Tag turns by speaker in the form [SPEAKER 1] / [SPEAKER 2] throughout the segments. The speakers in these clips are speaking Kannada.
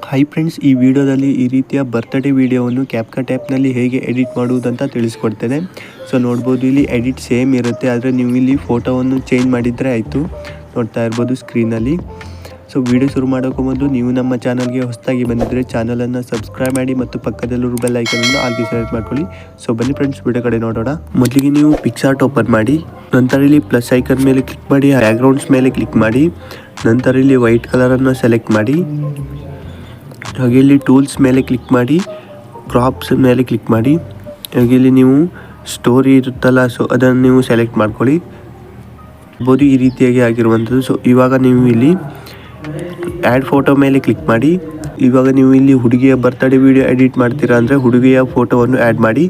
[SPEAKER 1] ಹಾಯ್ ಫ್ರೆಂಡ್ಸ್, ಈ ವಿಡಿಯೋದಲ್ಲಿ ಈ ರೀತಿಯ ಬರ್ತ್ಡೇ ವಿಡಿಯೋವನ್ನು ಕ್ಯಾಪ್ಕಟ್ ಆ್ಯಪ್ನಲ್ಲಿ ಹೇಗೆ ಎಡಿಟ್ ಮಾಡುವುದಂತ ತಿಳಿಸ್ಕೊಡ್ತೇನೆ. ಸೊ ನೋಡ್ಬೋದು, ಇಲ್ಲಿ ಎಡಿಟ್ ಸೇಮ್ ಇರುತ್ತೆ, ಆದರೆ ನೀವು ಇಲ್ಲಿ ಫೋಟೋವನ್ನು ಚೇಂಜ್ ಮಾಡಿದರೆ ಆಯಿತು. ನೋಡ್ತಾ ಇರ್ಬೋದು ಸ್ಕ್ರೀನಲ್ಲಿ. ಸೊ ವಿಡಿಯೋ ಶುರು ಮಾಡೋಕ್ಕೂ ಮೊದಲು ನೀವು ನಮ್ಮ ಚಾನಲ್ಗೆ ಹೊಸದಾಗಿ ಬಂದಿದ್ದರೆ ಚಾನಲನ್ನು ಸಬ್ಸ್ಕ್ರೈಬ್ ಮಾಡಿ ಮತ್ತು ಪಕ್ಕದಲ್ಲಿರುವ ಬೆಲ್ ಐಕನನ್ನು ಆಲ್ಗೆ ಸೆಲೆಕ್ಟ್ ಮಾಡ್ಕೊಳ್ಳಿ. ಸೊ ಬನ್ನಿ ಫ್ರೆಂಡ್ಸ್, ವಿಡಿಯೋ ಕಡೆ ನೋಡೋಣ. ಮೊದಲಿಗೆ ನೀವು ಪಿಕ್ಸಾರ್ಟ್ ಓಪನ್ ಮಾಡಿ, ನಂತರ ಇಲ್ಲಿ ಪ್ಲಸ್ ಐಕನ್ ಮೇಲೆ ಕ್ಲಿಕ್ ಮಾಡಿ, ಬ್ಯಾಕ್ಗ್ರೌಂಡ್ಸ್ ಮೇಲೆ ಕ್ಲಿಕ್ ಮಾಡಿ, ನಂತರ ಇಲ್ಲಿ ವೈಟ್ ಕಲರನ್ನು ಸೆಲೆಕ್ಟ್ ಮಾಡಿ, ಹಾಗೆ ಇಲ್ಲಿ ಟೂಲ್ಸ್ ಮೇಲೆ ಕ್ಲಿಕ್ ಮಾಡಿ, ಕ್ರಾಪ್ಸ್ ಮೇಲೆ ಕ್ಲಿಕ್ ಮಾಡಿ, ಹಾಗೆ ಇಲ್ಲಿ ನೀವು ಸ್ಟೋರಿ ಇರುತ್ತಲ್ಲ, ಸೊ ಅದನ್ನು ನೀವು ಸೆಲೆಕ್ಟ್ ಮಾಡ್ಕೊಳ್ಳಿ. ಬೋದು ಈ ರೀತಿಯಾಗಿ ಆಗಿರುವಂಥದ್ದು. ಸೊ ಇವಾಗ ನೀವು ಇಲ್ಲಿ ಆ್ಯಡ್ ಫೋಟೋ ಮೇಲೆ ಕ್ಲಿಕ್ ಮಾಡಿ. ಇವಾಗ ನೀವು ಇಲ್ಲಿ ಹುಡುಗಿಯ ಬರ್ತ್ಡೇ ವಿಡಿಯೋ ಎಡಿಟ್ ಮಾಡ್ತೀರಾ ಅಂದರೆ ಹುಡುಗಿಯ ಫೋಟೋವನ್ನು ಆ್ಯಡ್ ಮಾಡಿ.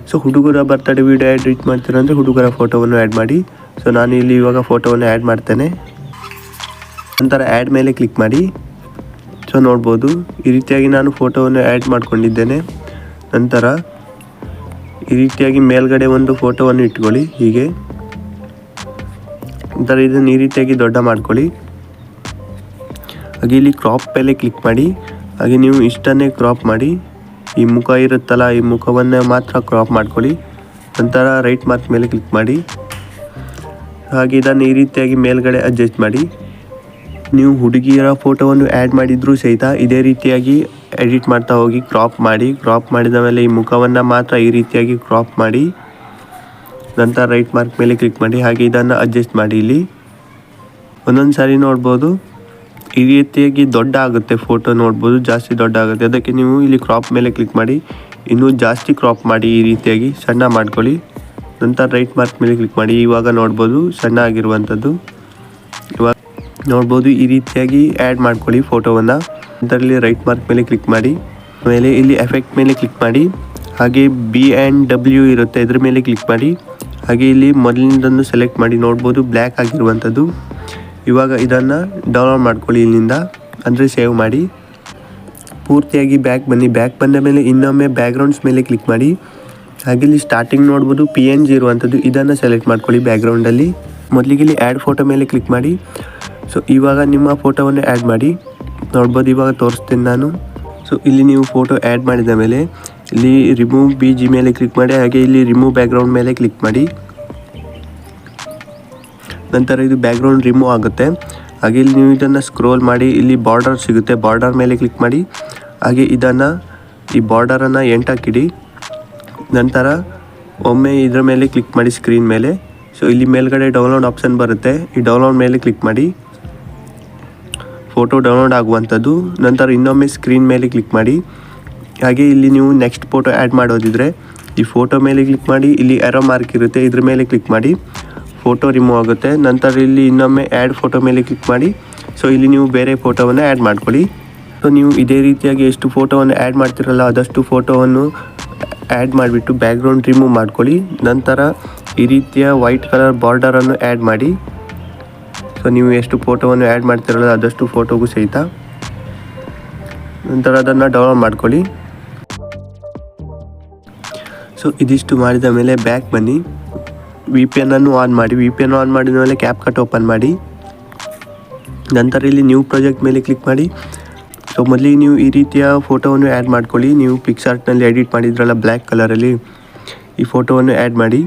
[SPEAKER 1] ಸೊ ಹುಡುಗರ ಬರ್ತ್ಡೇ ವಿಡಿಯೋ ಎಡಿಟ್ ಮಾಡ್ತೀರಾ ಅಂದರೆ ಹುಡುಗರ ಫೋಟೋವನ್ನು ಆ್ಯಡ್ ಮಾಡಿ. ಸೊ ನಾನು ಇಲ್ಲಿ ಇವಾಗ ಫೋಟೋವನ್ನು ಆ್ಯಡ್ ಮಾಡ್ತೇನೆ. ನಂತರ ಆ್ಯಡ್ ಮೇಲೆ ಕ್ಲಿಕ್ ಮಾಡಿ. ಸೊ ನೋಡ್ಬೋದು ಈ ರೀತಿಯಾಗಿ ನಾನು ಫೋಟೋವನ್ನು ಆ್ಯಡ್ ಮಾಡ್ಕೊಂಡಿದ್ದೇನೆ. ನಂತರ ಈ ರೀತಿಯಾಗಿ ಮೇಲ್ಗಡೆ ಒಂದು ಫೋಟೋವನ್ನು ಇಟ್ಕೊಳ್ಳಿ ಹೀಗೆ. ನಂತರ ಇದನ್ನು ಈ ರೀತಿಯಾಗಿ ದೊಡ್ಡ ಮಾಡ್ಕೊಳ್ಳಿ. ಹಾಗೆ ಇಲ್ಲಿ ಕ್ರಾಪ್ ಮೇಲೆ ಕ್ಲಿಕ್ ಮಾಡಿ. ಹಾಗೆ ನೀವು ಇಷ್ಟನ್ನೇ ಕ್ರಾಪ್ ಮಾಡಿ. ಈ ಮುಖ ಇರುತ್ತಲ್ಲ, ಈ ಮುಖವನ್ನು ಮಾತ್ರ ಕ್ರಾಪ್ ಮಾಡ್ಕೊಳ್ಳಿ. ನಂತರ ರೈಟ್ ಮಾರ್ಕ್ ಮೇಲೆ ಕ್ಲಿಕ್ ಮಾಡಿ. ಹಾಗೆ ಇದನ್ನು ಈ ರೀತಿಯಾಗಿ ಮೇಲ್ಗಡೆ ಅಡ್ಜಸ್ಟ್ ಮಾಡಿ. ನೀವು ಹುಡುಗಿಯರ ಫೋಟೋವನ್ನು ಆ್ಯಡ್ ಮಾಡಿದರೂ ಸಹಿತ ಇದೇ ರೀತಿಯಾಗಿ ಎಡಿಟ್ ಮಾಡ್ತಾ ಹೋಗಿ. ಕ್ರಾಪ್ ಮಾಡಿದ ಮೇಲೆ ಈ ಮುಖವನ್ನು ಮಾತ್ರ ಈ ರೀತಿಯಾಗಿ ಕ್ರಾಪ್ ಮಾಡಿ. ನಂತರ ರೈಟ್ ಮಾರ್ಕ್ ಮೇಲೆ ಕ್ಲಿಕ್ ಮಾಡಿ. ಹಾಗೆ ಇದನ್ನು ಅಡ್ಜಸ್ಟ್ ಮಾಡಿ. ಇಲ್ಲಿ ಒಂದೊಂದು ಸಾರಿ ನೋಡ್ಬೋದು ಈ ರೀತಿಯಾಗಿ ದೊಡ್ಡ ಆಗುತ್ತೆ ಫೋಟೋ, ನೋಡ್ಬೋದು ಜಾಸ್ತಿ ದೊಡ್ಡ ಆಗುತ್ತೆ. ಅದಕ್ಕೆ ನೀವು ಇಲ್ಲಿ ಕ್ರಾಪ್ ಮೇಲೆ ಕ್ಲಿಕ್ ಮಾಡಿ, ಇನ್ನೂ ಜಾಸ್ತಿ ಕ್ರಾಪ್ ಮಾಡಿ, ಈ ರೀತಿಯಾಗಿ ಸಣ್ಣ ಮಾಡ್ಕೊಳ್ಳಿ. ನಂತರ ರೈಟ್ ಮಾರ್ಕ್ ಮೇಲೆ ಕ್ಲಿಕ್ ಮಾಡಿ. ಇವಾಗ ನೋಡ್ಬೋದು ಸಣ್ಣ ಆಗಿರುವಂಥದ್ದು. ಇವಾಗ ನೋಡ್ಬೋದು ಈ ರೀತಿಯಾಗಿ ಆ್ಯಡ್ ಮಾಡ್ಕೊಳ್ಳಿ ಫೋಟೋವನ್ನು. ನಂತರ ಇಲ್ಲಿ ರೈಟ್ ಮಾರ್ಕ್ ಮೇಲೆ ಕ್ಲಿಕ್ ಮಾಡಿ. ಆಮೇಲೆ ಇಲ್ಲಿ ಎಫೆಕ್ಟ್ ಮೇಲೆ ಕ್ಲಿಕ್ ಮಾಡಿ. ಹಾಗೆ B&W ಇರುತ್ತೆ, ಇದ್ರ ಮೇಲೆ ಕ್ಲಿಕ್ ಮಾಡಿ. ಹಾಗೆ ಇಲ್ಲಿ ಮೊದಲಿನಿಂದನ್ನು ಸೆಲೆಕ್ಟ್ ಮಾಡಿ. ನೋಡ್ಬೋದು ಬ್ಲ್ಯಾಕ್ ಆಗಿರುವಂಥದ್ದು. ಇವಾಗ ಇದನ್ನು ಡೌನ್ಲೋಡ್ ಮಾಡ್ಕೊಳ್ಳಿ ಇಲ್ಲಿಂದ, ಅಂದರೆ ಸೇವ್ ಮಾಡಿ. ಪೂರ್ತಿಯಾಗಿ ಬ್ಯಾಕ್ ಬನ್ನಿ. ಬ್ಯಾಕ್ ಬಂದ ಮೇಲೆ ಇನ್ನೊಮ್ಮೆ ಬ್ಯಾಕ್ಗ್ರೌಂಡ್ಸ್ ಮೇಲೆ ಕ್ಲಿಕ್ ಮಾಡಿ. ಹಾಗೆ ಇಲ್ಲಿ ಸ್ಟಾರ್ಟಿಂಗ್ ನೋಡ್ಬೋದು PNG ಇರುವಂಥದ್ದು, ಇದನ್ನು ಸೆಲೆಕ್ಟ್ ಮಾಡ್ಕೊಳ್ಳಿ ಬ್ಯಾಕ್ಗ್ರೌಂಡಲ್ಲಿ. ಮೊದಲಿಗೆ ಇಲ್ಲಿ ಆ್ಯಡ್ ಫೋಟೋ ಮೇಲೆ ಕ್ಲಿಕ್ ಮಾಡಿ. ಸೊ ಇವಾಗ ನಿಮ್ಮ ಫೋಟೋವನ್ನು ಆ್ಯಡ್ ಮಾಡಿ. ನೋಡ್ಬೋದು ಇವಾಗ ತೋರಿಸ್ತೀನಿ ನಾನು. ಸೊ ಇಲ್ಲಿ ನೀವು ಫೋಟೋ ಆ್ಯಡ್ ಮಾಡಿದ ಮೇಲೆ ಇಲ್ಲಿ ರಿಮೂವ್ BG ಮೇಲೆ ಕ್ಲಿಕ್ ಮಾಡಿ. ಹಾಗೆ ಇಲ್ಲಿ ರಿಮೂವ್ ಬ್ಯಾಕ್ಗ್ರೌಂಡ್ ಮೇಲೆ ಕ್ಲಿಕ್ ಮಾಡಿ. ನಂತರ ಇದು ಬ್ಯಾಕ್ಗ್ರೌಂಡ್ ರಿಮೂವ್ ಆಗುತ್ತೆ. ಹಾಗೆ ಇಲ್ಲಿ ನೀವು ಇದನ್ನು ಸ್ಕ್ರೋಲ್ ಮಾಡಿ, ಇಲ್ಲಿ ಬಾರ್ಡರ್ ಸಿಗುತ್ತೆ, ಬಾರ್ಡರ್ ಮೇಲೆ ಕ್ಲಿಕ್ ಮಾಡಿ. ಹಾಗೆ ಈ ಬಾರ್ಡರನ್ನು ಎಂಟಾಕಿಡಿ. ನಂತರ ಒಮ್ಮೆ ಇದರ ಮೇಲೆ ಕ್ಲಿಕ್ ಮಾಡಿ ಸ್ಕ್ರೀನ್ ಮೇಲೆ. ಸೊ ಇಲ್ಲಿ ಮೇಲ್ಗಡೆ ಡೌನ್ಲೋಡ್ ಆಪ್ಷನ್ ಬರುತ್ತೆ, ಈ ಡೌನ್ಲೋಡ್ ಮೇಲೆ ಕ್ಲಿಕ್ ಮಾಡಿ. ಫೋಟೋ ಡೌನ್ಲೋಡ್ ಆಗುವಂಥದ್ದು. ನಂತರ ಇನ್ನೊಮ್ಮೆ ಸ್ಕ್ರೀನ್ ಮೇಲೆ ಕ್ಲಿಕ್ ಮಾಡಿ. ಹಾಗೆ ಇಲ್ಲಿ ನೀವು ನೆಕ್ಸ್ಟ್ ಫೋಟೋ ಆ್ಯಡ್ ಮಾಡೋದಿದ್ರೆ ಈ ಫೋಟೋ ಮೇಲೆ ಕ್ಲಿಕ್ ಮಾಡಿ. ಇಲ್ಲಿ ಆರೋ ಮಾರ್ಕ್ ಇರುತ್ತೆ, ಇದ್ರ ಮೇಲೆ ಕ್ಲಿಕ್ ಮಾಡಿ. ಫೋಟೋ ರಿಮೂವ್ ಆಗುತ್ತೆ. ನಂತರ ಇಲ್ಲಿ ಇನ್ನೊಮ್ಮೆ ಆ್ಯಡ್ ಫೋಟೋ ಮೇಲೆ ಕ್ಲಿಕ್ ಮಾಡಿ. ಸೊ ಇಲ್ಲಿ ನೀವು ಬೇರೆ ಫೋಟೋವನ್ನು ಆ್ಯಡ್ ಮಾಡ್ಕೊಳ್ಳಿ. ಸೊ ನೀವು ಇದೇ ರೀತಿಯಾಗಿ ಎಷ್ಟು ಫೋಟೋವನ್ನು ಆ್ಯಡ್ ಮಾಡ್ತಿರಲ್ಲ ಆದಷ್ಟು ಫೋಟೋವನ್ನು ಆ್ಯಡ್ ಮಾಡಿಬಿಟ್ಟು ಬ್ಯಾಕ್ಗ್ರೌಂಡ್ ರಿಮೂವ್ ಮಾಡ್ಕೊಳ್ಳಿ. ನಂತರ ಈ ರೀತಿಯ ವೈಟ್ ಕಲರ್ ಬಾರ್ಡರನ್ನು ಆ್ಯಡ್ ಮಾಡಿ. ಸೊ ನೀವು ಎಷ್ಟು ಫೋಟೋವನ್ನು ಆ್ಯಡ್ ಮಾಡ್ತಿರಲ್ಲ ಆದಷ್ಟು ಫೋಟೋಗೂ ಸಹಿತ. ನಂತರ ಅದನ್ನು ಡೌನ್ಲೋಡ್ ಮಾಡ್ಕೊಳ್ಳಿ. ಸೊ ಇದಿಷ್ಟು ಮಾಡಿದ ಮೇಲೆ ಬ್ಯಾಕ್ ಬನ್ನಿ. VPN ಆನ್ ಮಾಡಿ. VPN ಆನ್ ಮಾಡಿದ ಮೇಲೆ ಕ್ಯಾಪ್ಕಟ್ ಓಪನ್ ಮಾಡಿ. ನಂತರ ಇಲ್ಲಿ ನ್ಯೂ ಪ್ರಾಜೆಕ್ಟ್ ಮೇಲೆ ಕ್ಲಿಕ್ ಮಾಡಿ. ಸೊ ಮೊದಲಿಗೆ ನೀವು ಈ ರೀತಿಯ ಫೋಟೋವನ್ನು ಆ್ಯಡ್ ಮಾಡ್ಕೊಳ್ಳಿ. ನೀವು ಪಿಕ್ಸಾರ್ಟ್ನಲ್ಲಿ ಎಡಿಟ್ ಮಾಡಿದ್ರಲ್ಲ ಬ್ಲ್ಯಾಕ್ ಕಲರಲ್ಲಿ, ಈ ಫೋಟೋವನ್ನು ಆ್ಯಡ್ ಮಾಡಿ.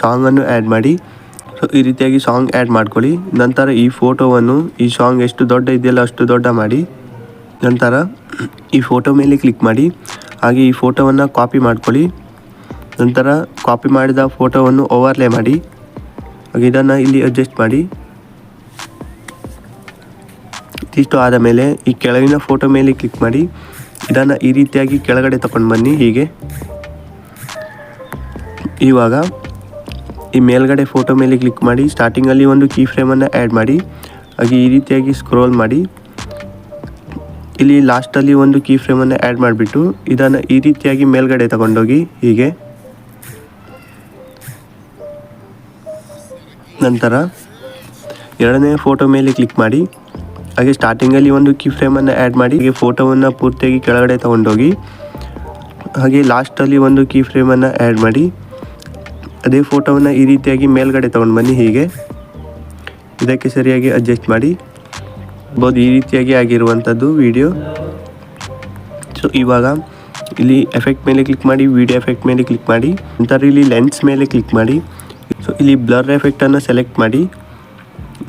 [SPEAKER 1] ಸಾಂಗನ್ನು ಆ್ಯಡ್ ಮಾಡಿ. ಸೊ ಈ ರೀತಿಯಾಗಿ ಸಾಂಗ್ ಆ್ಯಡ್ ಮಾಡ್ಕೊಳ್ಳಿ. ನಂತರ ಈ ಫೋಟೋವನ್ನು, ಈ ಸಾಂಗ್ ಎಷ್ಟು ದೊಡ್ಡ ಇದೆಯಲ್ಲ ಅಷ್ಟು ದೊಡ್ಡ ಮಾಡಿ. ನಂತರ ಈ ಫೋಟೋ ಮೇಲೆ ಕ್ಲಿಕ್ ಮಾಡಿ. ಹಾಗೆ ಈ ಫೋಟೋವನ್ನು ಕಾಪಿ ಮಾಡ್ಕೊಳ್ಳಿ. ನಂತರ ಕಾಪಿ ಮಾಡಿದ ಫೋಟೋವನ್ನು ಓವರ್ಲೇ ಮಾಡಿ. ಹಾಗೆ ಇದನ್ನು ಇಲ್ಲಿ ಅಡ್ಜಸ್ಟ್ ಮಾಡಿ. ಇಷ್ಟು ಆದ ಮೇಲೆ ಈ ಕೆಳಗಿನ ಫೋಟೋ ಮೇಲೆ ಕ್ಲಿಕ್ ಮಾಡಿ. ಇದನ್ನು ಈ ರೀತಿಯಾಗಿ ಕೆಳಗಡೆ ತಗೊಂಡು ಬನ್ನಿ ಹೀಗೆ. ಇವಾಗ ಈ ಮೇಲ್ಗಡೆ ಫೋಟೋ ಮೇಲೆ ಕ್ಲಿಕ್ ಮಾಡಿ. ಸ್ಟಾರ್ಟಿಂಗಲ್ಲಿ ಒಂದು ಕೀ ಫ್ರೇಮನ್ನು ಆ್ಯಡ್ ಮಾಡಿ. ಹಾಗೆ ಈ ರೀತಿಯಾಗಿ ಸ್ಕ್ರೋಲ್ ಮಾಡಿ. ಇಲ್ಲಿ ಲಾಸ್ಟಲ್ಲಿ ಒಂದು ಕೀ ಫ್ರೇಮನ್ನು ಆ್ಯಡ್ ಮಾಡಿಬಿಟ್ಟು ಇದನ್ನು ಈ ರೀತಿಯಾಗಿ ಮೇಲ್ಗಡೆ ತಗೊಂಡೋಗಿ ಹೀಗೆ. ನಂತರ ಎರಡನೇ ಫೋಟೋ ಮೇಲೆ ಕ್ಲಿಕ್ ಮಾಡಿ. ಹಾಗೆ ಸ್ಟಾರ್ಟಿಂಗಲ್ಲಿ ಒಂದು ಕೀ ಫ್ರೇಮನ್ನು ಆ್ಯಡ್ ಮಾಡಿ. ಹಾಗೆ ಫೋಟೋವನ್ನು ಪೂರ್ತಿಯಾಗಿ ಕೆಳಗಡೆ ತಗೊಂಡೋಗಿ ಹಾಗೆ ಲಾಸ್ಟಲ್ಲಿ ಒಂದು ಕೀ ಫ್ರೇಮನ್ನು ಆ್ಯಡ್ ಮಾಡಿ. ಅದೇ ಫೋಟೋವನ್ನು ಈ ರೀತಿಯಾಗಿ ಮೇಲ್ಗಡೆ ತೊಗೊಂಡು ಬನ್ನಿ ಹೀಗೆ. ಇದಕ್ಕೆ ಸರಿಯಾಗಿ ಅಡ್ಜಸ್ಟ್ ಮಾಡಿ. ಬಹುದು ಈ ರೀತಿಯಾಗಿ ಆಗಿರುವಂಥದ್ದು ವಿಡಿಯೋ. ಸೊ ಇವಾಗ ಇಲ್ಲಿ ಎಫೆಕ್ಟ್ ಮೇಲೆ ಕ್ಲಿಕ್ ಮಾಡಿ, ವಿಡಿಯೋ ಎಫೆಕ್ಟ್ ಮೇಲೆ ಕ್ಲಿಕ್ ಮಾಡಿ, ನಂತರ ಇಲ್ಲಿ ಲೆನ್ಸ್ ಮೇಲೆ ಕ್ಲಿಕ್ ಮಾಡಿ. ಸೊ ಇಲ್ಲಿ ಬ್ಲರ್ ಎಫೆಕ್ಟನ್ನು ಸೆಲೆಕ್ಟ್ ಮಾಡಿ,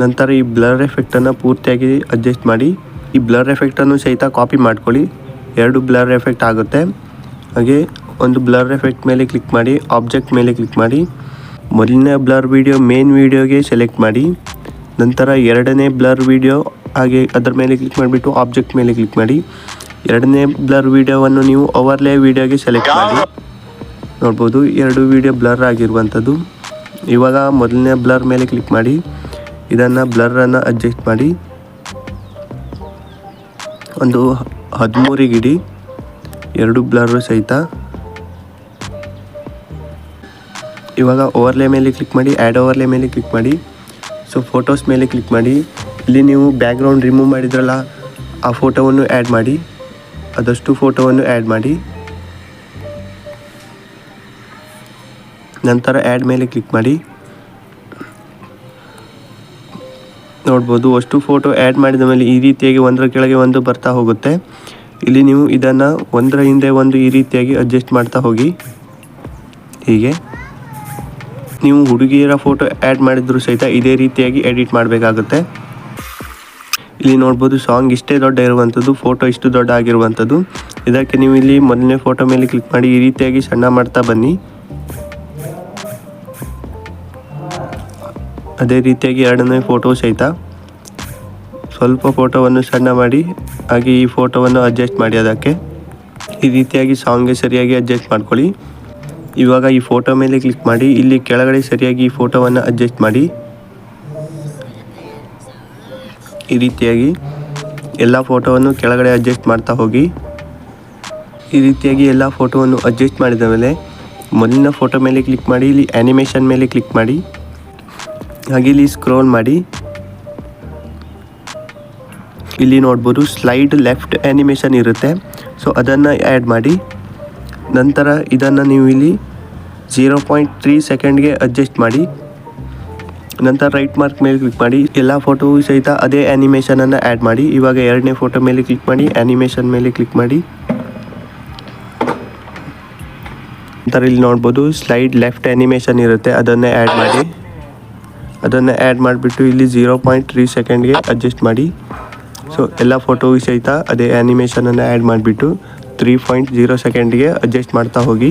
[SPEAKER 1] ನಂತರ ಈ ಬ್ಲರ್ ಎಫೆಕ್ಟನ್ನು ಪೂರ್ತಿಯಾಗಿ ಅಡ್ಜಸ್ಟ್ ಮಾಡಿ. ಈ ಬ್ಲರ್ ಎಫೆಕ್ಟನ್ನು ಸಹಿತ ಕಾಪಿ ಮಾಡ್ಕೊಳ್ಳಿ, 2 ಬ್ಲರ್ ಎಫೆಕ್ಟ್ ಆಗುತ್ತೆ. ಹಾಗೆ ಒಂದು ಬ್ಲರ್ ಎಫೆಕ್ಟ್ ಮೇಲೆ ಕ್ಲಿಕ್ ಮಾಡಿ, ಆಬ್ಜೆಕ್ಟ್ ಮೇಲೆ ಕ್ಲಿಕ್ ಮಾಡಿ. ಮೊದಲನೇ ಬ್ಲರ್ ವಿಡಿಯೋ ಮೇನ್ ವಿಡಿಯೋಗೆ ಸೆಲೆಕ್ಟ್ ಮಾಡಿ, ನಂತರ ಎರಡನೇ ಬ್ಲರ್ ವಿಡಿಯೋ ಹಾಗೆ ಅದರ ಮೇಲೆ ಕ್ಲಿಕ್ ಮಾಡಿಬಿಟ್ಟು ಆಬ್ಜೆಕ್ಟ್ ಮೇಲೆ ಕ್ಲಿಕ್ ಮಾಡಿ. ಎರಡನೇ ಬ್ಲರ್ ವಿಡಿಯೋವನ್ನು ನೀವು ಓವರ್ಲೇ ವಿಡಿಯೋಗೆ ಸೆಲೆಕ್ಟ್ ಮಾಡಿ. ನೋಡ್ಬೋದು 2 ವಿಡಿಯೋ ಬ್ಲರ್ ಆಗಿರುವಂಥದ್ದು. ಇವಾಗ ಮೊದಲನೇ ಬ್ಲರ್ ಮೇಲೆ ಕ್ಲಿಕ್ ಮಾಡಿ, ಇದನ್ನು ಬ್ಲರನ್ನು ಅಡ್ಜಸ್ಟ್ ಮಾಡಿ ಒಂದು 13ಗೆ ಇಡಿ, 2 ಬ್ಲರು ಸಹಿತ. ಇವಾಗ ಓವರ್ಲೇ ಮೇಲೆ ಕ್ಲಿಕ್ ಮಾಡಿ, ಆ್ಯಡ್ ಓವರ್ಲೇ ಮೇಲೆ ಕ್ಲಿಕ್ ಮಾಡಿ. ಸೊ ಫೋಟೋಸ್ ಮೇಲೆ ಕ್ಲಿಕ್ ಮಾಡಿ, ಇಲ್ಲಿ ನೀವು ಬ್ಯಾಕ್ಗ್ರೌಂಡ್ ರಿಮೂವ್ ಮಾಡಿದ್ರಲ್ಲ ಆ ಫೋಟೋವನ್ನು ಆ್ಯಡ್ ಮಾಡಿ, ಆದಷ್ಟು ಫೋಟೋವನ್ನು ಆ್ಯಡ್ ಮಾಡಿ. ನಂತರ ಆ್ಯಡ್ ಮೇಲೆ ಕ್ಲಿಕ್ ಮಾಡಿ. ನೋಡ್ಬೋದು ಅಷ್ಟು ಫೋಟೋ ಆ್ಯಡ್ ಮಾಡಿದ ಮೇಲೆ ಈ ರೀತಿಯಾಗಿ ಒಂದರ ಕೆಳಗೆ ಒಂದು ಬರ್ತಾ ಹೋಗುತ್ತೆ. ಇಲ್ಲಿ ನೀವು ಇದನ್ನು ಒಂದರ ಹಿಂದೆ ಒಂದು ಈ ರೀತಿಯಾಗಿ ಅಡ್ಜಸ್ಟ್ ಮಾಡ್ತಾ ಹೋಗಿ. ಹೀಗೆ ನೀವು ಹುಡುಗಿಯರ ಫೋಟೋ ಆ್ಯಡ್ ಮಾಡಿದ್ರು ಸಹಿತ ಇದೇ ರೀತಿಯಾಗಿ ಎಡಿಟ್ ಮಾಡಬೇಕಾಗುತ್ತೆ. ಇಲ್ಲಿ ನೋಡ್ಬೋದು ಸಾಂಗ್ ಇಷ್ಟೇ ದೊಡ್ಡ ಇರುವಂಥದ್ದು, ಫೋಟೋ ಇಷ್ಟು ದೊಡ್ಡ ಆಗಿರುವಂಥದ್ದು. ಇದಕ್ಕೆ ನೀವು ಇಲ್ಲಿ ಮೊದಲನೇ ಫೋಟೋ ಮೇಲೆ ಕ್ಲಿಕ್ ಮಾಡಿ ಈ ರೀತಿಯಾಗಿ ಸಣ್ಣ ಮಾಡ್ತಾ ಬನ್ನಿ. ಅದೇ ರೀತಿಯಾಗಿ ಎರಡನೇ ಫೋಟೋ ಸಹಿತ ಸ್ವಲ್ಪ ಫೋಟೋವನ್ನು ಸಣ್ಣ ಮಾಡಿ ಹಾಗೆ ಈ ಫೋಟೋವನ್ನು ಅಡ್ಜಸ್ಟ್ ಮಾಡಿ. ಅದಕ್ಕೆ ಈ ರೀತಿಯಾಗಿ ಸಾಂಗ್ಗೆ ಸರಿಯಾಗಿ ಅಡ್ಜಸ್ಟ್ ಮಾಡ್ಕೊಳ್ಳಿ. ಇವಾಗ ಈ ಫೋಟೋ ಮೇಲೆ ಕ್ಲಿಕ್ ಮಾಡಿ, ಇಲ್ಲಿ ಕೆಳಗಡೆ ಸರಿಯಾಗಿ ಈ ಫೋಟೋವನ್ನು ಅಡ್ಜಸ್ಟ್ ಮಾಡಿ. ಈ ರೀತಿಯಾಗಿ ಎಲ್ಲ ಫೋಟೋವನ್ನು ಕೆಳಗಡೆ ಅಡ್ಜಸ್ಟ್ ಮಾಡ್ತಾ ಹೋಗಿ. ಈ ರೀತಿಯಾಗಿ ಎಲ್ಲ ಫೋಟೋವನ್ನು ಅಡ್ಜಸ್ಟ್ ಮಾಡಿದ ಮೇಲೆ ಮೊದಲಿನ ಫೋಟೋ ಮೇಲೆ ಕ್ಲಿಕ್ ಮಾಡಿ, ಇಲ್ಲಿ ಆ್ಯನಿಮೇಷನ್ ಮೇಲೆ ಕ್ಲಿಕ್ ಮಾಡಿ, ಹಾಗೆ ಇಲ್ಲಿ ಸ್ಕ್ರೋಲ್ ಮಾಡಿ. ಇಲ್ಲಿ ನೋಡ್ಬೋದು ಸ್ಲೈಡ್ ಲೆಫ್ಟ್ ಆ್ಯನಿಮೇಷನ್ ಇರುತ್ತೆ, ಸೊ ಅದನ್ನು ಆ್ಯಡ್ ಮಾಡಿ. ನಂತರ ಇದನ್ನು ನೀವು ಇಲ್ಲಿ 0.3 ಸೆಕೆಂಡ್ಗೆ ಅಡ್ಜಸ್ಟ್ ಮಾಡಿ. ನಂತರ ರೈಟ್ ಮಾರ್ಕ್ ಮೇಲೆ ಕ್ಲಿಕ್ ಮಾಡಿ, ಎಲ್ಲ ಫೋಟೋವು ಸಹಿತ ಅದೇ ಆ್ಯನಿಮೇಷನನ್ನು ಆ್ಯಡ್ ಮಾಡಿ. ಇವಾಗ ಎರಡನೇ ಫೋಟೋ ಮೇಲೆ ಕ್ಲಿಕ್ ಮಾಡಿ, ಆ್ಯನಿಮೇಷನ್ ಮೇಲೆ ಕ್ಲಿಕ್ ಮಾಡಿ. ನಂತರ ಇಲ್ಲಿ ನೋಡ್ಬೋದು ಸ್ಲೈಡ್ ಲೆಫ್ಟ್ ಆ್ಯನಿಮೇಷನ್ ಇರುತ್ತೆ, ಅದನ್ನೇ ಆ್ಯಡ್ ಮಾಡಿ. ಅದನ್ನು ಆ್ಯಡ್ ಮಾಡಿಬಿಟ್ಟು ಇಲ್ಲಿ 0.3 ಸೆಕೆಂಡ್ಗೆ ಅಡ್ಜಸ್ಟ್ ಮಾಡಿ. ಸೊ ಎಲ್ಲ ಫೋಟೋವು ಸಹಿತ ಅದೇ ಆ್ಯನಿಮೇಷನನ್ನು ಆ್ಯಡ್ ಮಾಡಿಬಿಟ್ಟು 3.0 ಸೆಕೆಂಡ್ಗೆ ಅಡ್ಜಸ್ಟ್ ಮಾಡ್ತಾ ಹೋಗಿ.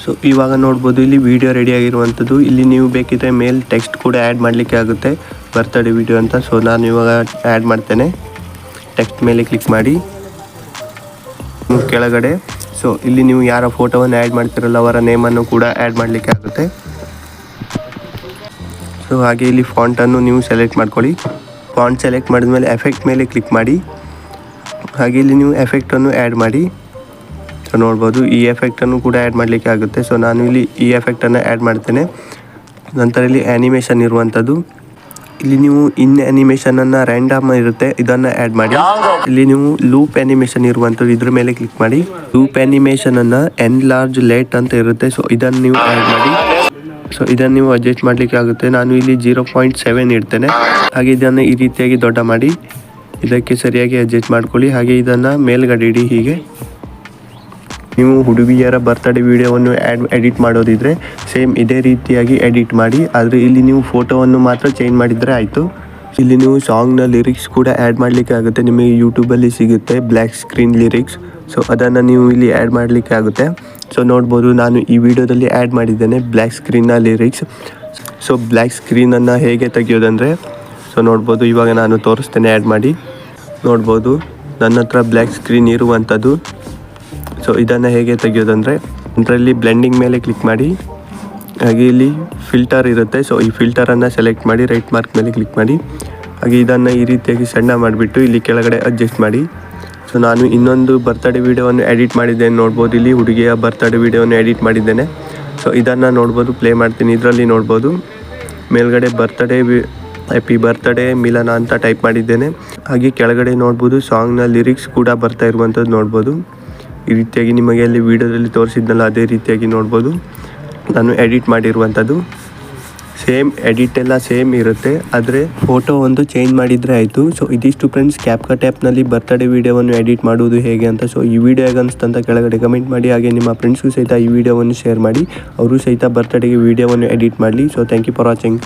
[SPEAKER 1] ಸೊ ಇವಾಗ ನೋಡ್ಬೋದು ಇಲ್ಲಿ ವಿಡಿಯೋ ರೆಡಿ ಆಗಿರುವಂಥದ್ದು. ಇಲ್ಲಿ ನೀವು ಬೇಕಿದ್ದರೆ ಮೇಲ್ ಟೆಕ್ಸ್ಟ್ ಕೂಡ ಆ್ಯಡ್ ಮಾಡಲಿಕ್ಕೆ ಆಗುತ್ತೆ, ಬರ್ತ್ಡೇ ವಿಡಿಯೋ ಅಂತ. ಸೊ ನಾನು ಇವಾಗ ಆ್ಯಡ್ ಮಾಡ್ತೇನೆ. ಟೆಕ್ಸ್ಟ್ ಮೇಲೆ ಕ್ಲಿಕ್ ಮಾಡಿ ಕೆಳಗಡೆ. ಸೊ ಇಲ್ಲಿ ನೀವು ಯಾರ ಫೋಟೋವನ್ನು ಆ್ಯಡ್ ಮಾಡ್ತಿರಲ್ಲ ಅವರ ನೇಮನ್ನು ಕೂಡ ಆ್ಯಡ್ ಮಾಡಲಿಕ್ಕೆ ಆಗುತ್ತೆ. ಸೊ ಹಾಗೆ ಇಲ್ಲಿ ಫಾಂಟನ್ನು ನೀವು ಸೆಲೆಕ್ಟ್ ಮಾಡ್ಕೊಳ್ಳಿ. ಫಾಂಟ್ ಸೆಲೆಕ್ಟ್ ಮಾಡಿದ ಮೇಲೆ ಎಫೆಕ್ಟ್ ಮೇಲೆ ಕ್ಲಿಕ್ ಮಾಡಿ, ಹಾಗೆ ಇಲ್ಲಿ ನೀವು ಎಫೆಕ್ಟನ್ನು ಆ್ಯಡ್ ಮಾಡಿ. ಸೊ ನೋಡ್ಬೋದು ಈ ಎಫೆಕ್ಟನ್ನು ಕೂಡ ಆ್ಯಡ್ ಮಾಡಲಿಕ್ಕೆ ಆಗುತ್ತೆ. ಸೊ ನಾನು ಇಲ್ಲಿ ಈ ಎಫೆಕ್ಟನ್ನು ಆ್ಯಡ್ ಮಾಡ್ತೇನೆ. ನಂತರ ಇಲ್ಲಿ ಆ್ಯನಿಮೇಷನ್ ಇರುವಂಥದ್ದು, ಇಲ್ಲಿ ನೀವು ಇನ್ ಆ್ಯನಿಮೇಷನನ್ನು ರ್ಯಾಂಡಮ್ ಇರುತ್ತೆ, ಇದನ್ನು ಆ್ಯಡ್ ಮಾಡಿ. ಇಲ್ಲಿ ನೀವು ಲೂಪ್ ಆ್ಯನಿಮೇಷನ್ ಇರುವಂಥದ್ದು, ಇದ್ರ ಮೇಲೆ ಕ್ಲಿಕ್ ಮಾಡಿ. ಲೂಪ್ ಆ್ಯನಿಮೇಷನನ್ನು ಎನ್ಲಾರ್ಜ್ ಲೇಟ್ ಅಂತ ಇರುತ್ತೆ, ಸೊ ಇದನ್ನು ನೀವು ಆ್ಯಡ್ ಮಾಡಿ. ಸೊ ಇದನ್ನು ನೀವು ಅಡ್ಜಸ್ಟ್ ಮಾಡಲಿಕ್ಕೆ ಆಗುತ್ತೆ. ನಾನು ಇಲ್ಲಿ 0.7 ಇಡ್ತೇನೆ. ಹಾಗೆ ಇದನ್ನು ಈ ರೀತಿಯಾಗಿ ದೊಡ್ಡ ಮಾಡಿ, ಇದಕ್ಕೆ ಸರಿಯಾಗಿ ಅಡ್ಜಸ್ಟ್ ಮಾಡ್ಕೊಳ್ಳಿ. ಹಾಗೆ ಇದನ್ನು ಮೇಲ್ಗಡೆ ಇಡಿ. ಹೀಗೆ ನೀವು ಹುಡುಗಿಯರ ಬರ್ತ್ಡೇ ವಿಡಿಯೋವನ್ನು ಎಡಿಟ್ ಮಾಡೋದಿದ್ರೆ ಸೇಮ್ ಇದೇ ರೀತಿಯಾಗಿ ಎಡಿಟ್ ಮಾಡಿ, ಆದರೆ ಇಲ್ಲಿ ನೀವು ಫೋಟೋವನ್ನು ಮಾತ್ರ ಚೇಂಜ್ ಮಾಡಿದರೆ ಆಯಿತು. ಇಲ್ಲಿ ನೀವು ಸಾಂಗ್ನ ಲಿರಿಕ್ಸ್ ಕೂಡ ಆ್ಯಡ್ ಮಾಡಲಿಕ್ಕೆ ಆಗುತ್ತೆ. ನಿಮಗೆ ಯೂಟ್ಯೂಬಲ್ಲಿ ಸಿಗುತ್ತೆ ಬ್ಲ್ಯಾಕ್ ಸ್ಕ್ರೀನ್ ಲಿರಿಕ್ಸ್. ಸೊ ಅದನ್ನು ನೀವು ಇಲ್ಲಿ ಆ್ಯಡ್ ಮಾಡಲಿಕ್ಕೆ ಆಗುತ್ತೆ. ಸೊ ನೋಡ್ಬೋದು ನಾನು ಈ ವಿಡಿಯೋದಲ್ಲಿ ಆ್ಯಡ್ ಮಾಡಿದ್ದೇನೆ ಬ್ಲ್ಯಾಕ್ ಸ್ಕ್ರೀನ್ನ ಲಿರಿಕ್ಸ್. ಸೊ ಬ್ಲ್ಯಾಕ್ ಸ್ಕ್ರೀನನ್ನು ಹೇಗೆ ತೆಗೆಯೋದಂದರೆ, ಸೊ ನೋಡ್ಬೋದು ಇವಾಗ ನಾನು ತೋರಿಸ್ತೇನೆ ಆ್ಯಡ್ ಮಾಡಿ. ನೋಡ್ಬೋದು ನನ್ನ ಹತ್ರ ಬ್ಲ್ಯಾಕ್ ಸ್ಕ್ರೀನ್ ಇರುವಂಥದ್ದು. ಸೊ ಇದನ್ನು ಹೇಗೆ ತೆಗೆಯೋದಂದರೆ, ಅದರಲ್ಲಿ ಬ್ಲೆಂಡಿಂಗ್ ಮೇಲೆ ಕ್ಲಿಕ್ ಮಾಡಿ, ಹಾಗೆ ಇಲ್ಲಿ ಫಿಲ್ಟರ್ ಇರುತ್ತೆ. ಸೊ ಈ ಫಿಲ್ಟರನ್ನು ಸೆಲೆಕ್ಟ್ ಮಾಡಿ, ರೈಟ್ ಮಾರ್ಕ್ ಮೇಲೆ ಕ್ಲಿಕ್ ಮಾಡಿ. ಹಾಗೆ ಇದನ್ನು ಈ ರೀತಿಯಾಗಿ ಸಣ್ಣ ಮಾಡಿಬಿಟ್ಟು ಇಲ್ಲಿ ಕೆಳಗಡೆ ಅಡ್ಜಸ್ಟ್ ಮಾಡಿ. ಸೊ ನಾನು ಇನ್ನೊಂದು ಬರ್ತ್ಡೇ ವಿಡಿಯೋವನ್ನು ಎಡಿಟ್ ಮಾಡಿದ್ದೇನೆ. ನೋಡ್ಬೋದು ಇಲ್ಲಿ ಹುಡುಗಿಯ ಬರ್ತ್ಡೇ ವಿಡಿಯೋವನ್ನು ಎಡಿಟ್ ಮಾಡಿದ್ದೇನೆ. ಸೊ ಇದನ್ನು ನೋಡ್ಬೋದು, ಪ್ಲೇ ಮಾಡ್ತೀನಿ. ಇದರಲ್ಲಿ ನೋಡ್ಬೋದು ಮೇಲ್ಗಡೆ ಹ್ಯಾಪಿ ಬರ್ತ್ಡೇ ಮಿಲನ ಅಂತ ಟೈಪ್ ಮಾಡಿದ್ದೇನೆ. ಹಾಗೆ ಕೆಳಗಡೆ ನೋಡ್ಬೋದು ಸಾಂಗ್ನ ಲಿರಿಕ್ಸ್ ಕೂಡ ಬರ್ತಾ ಇರುವಂಥದ್ದು ನೋಡ್ಬೋದು. ಈ ರೀತಿಯಾಗಿ ನಿಮಗೆ ಅಲ್ಲಿ ವಿಡಿಯೋದಲ್ಲಿ ತೋರಿಸಿದ್ನಲ್ಲ ಅದೇ ರೀತಿಯಾಗಿ ನೋಡ್ಬೋದು ನಾನು ಎಡಿಟ್ ಮಾಡಿರುವಂಥದ್ದು. ಸೇಮ್ ಎಡಿಟ್ ಎಲ್ಲ ಸೇಮ್ ಇರುತ್ತೆ, ಆದರೆ ಫೋಟೋ ಒಂದು ಚೇಂಜ್ ಮಾಡಿದರೆ ಆಯಿತು. ಸೊ ಇದಿಷ್ಟು ಫ್ರೆಂಡ್ಸ್ ಕ್ಯಾಪ್ಕಟ್ ಆ್ಯಪ್ನಲ್ಲಿ ಬರ್ತ್ಡೇ ವೀಡಿಯೋವನ್ನು ಎಡಿಟ್ ಮಾಡುವುದು ಹೇಗೆ ಅಂತ. ಸೊ ಈ ವಿಡಿಯೋ ಹೇಗೆ ಅನಿಸ್ತು ಅಂತ ಕೆಳಗಡೆ ಕಮೆಂಟ್ ಮಾಡಿ. ಹಾಗೆ ನಿಮ್ಮ ಫ್ರೆಂಡ್ಸ್ಗೂ ಸಹಿತ ಈ ವಿಡಿಯೋವನ್ನು ಶೇರ್ ಮಾಡಿ, ಅವರು ಸಹಿತ ಬರ್ತ್ಡೇಗೆ ವೀಡಿಯೋವನ್ನು ಎಡಿಟ್ ಮಾಡಲಿ. So thank you for watching.